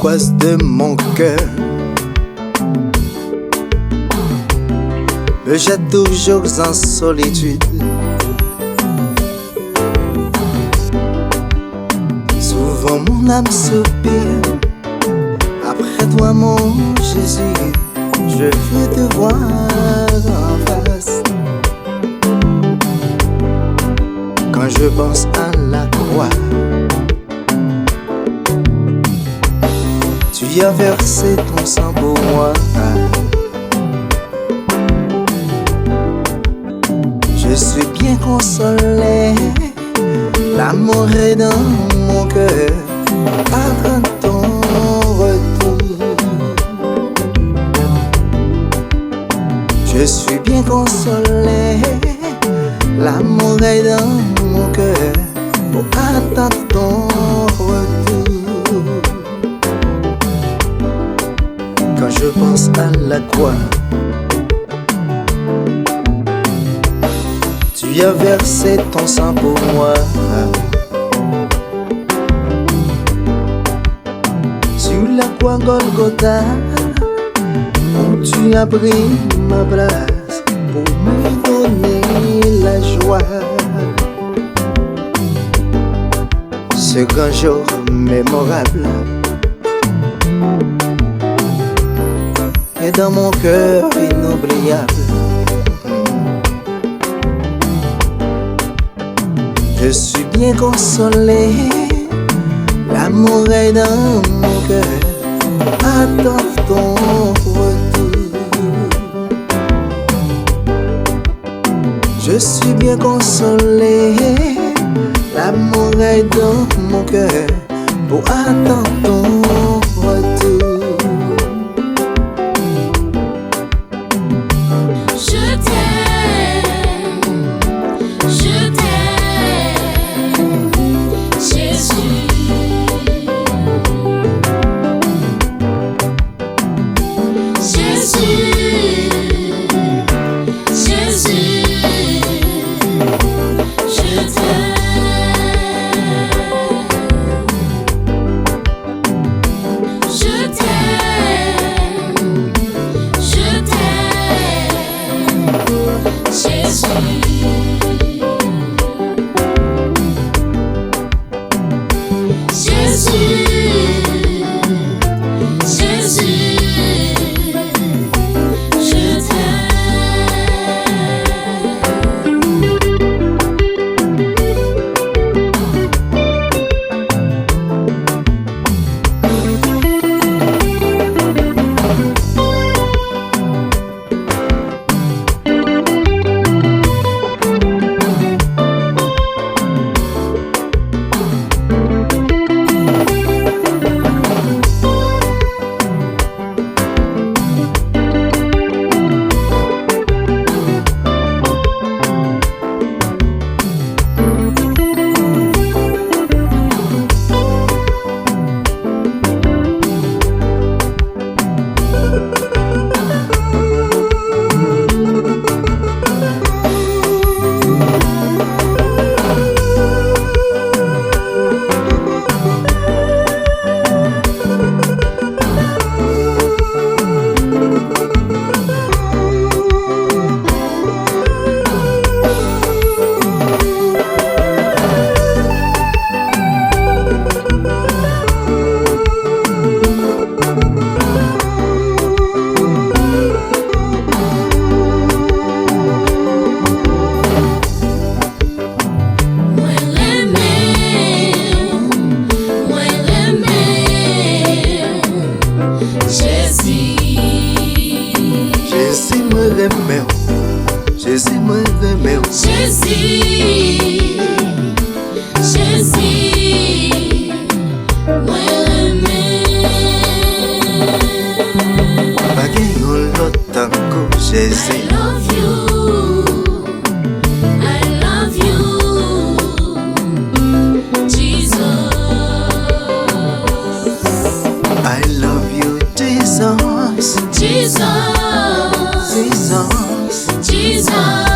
l'angoisse de mon cœur me jette toujours en solitude. Souvent mon âme soupire, après toi mon Jésus, je veux te voir en face. Quand je pense à la croix, tu as versé ton sang pour moi. Je suis bien consolé, l'amour est dans mon cœur, attends ton retour. Je suis bien consolé, l'amour est dans mon cœur, pour attendre ton retour. Quand je pense à la croix, tu as versé ton sang pour moi. Sur la croix Golgotha, où tu as pris ma place pour me donner la joie. Ce grand jour mémorable est dans mon cœur inoubliable. Je suis bien consolé, l'amour est dans mon cœur, attends ton retour. Je suis bien consolé, l'amour est dans mon cœur, pour attendre ton retour. Jésus me remet. Jésus, Jésus, me remet. Pas qu'il l'autre encore Jésus. I love you, I love you, Jesus. I love you, Jesus. Jesus. Jesus. Jesus.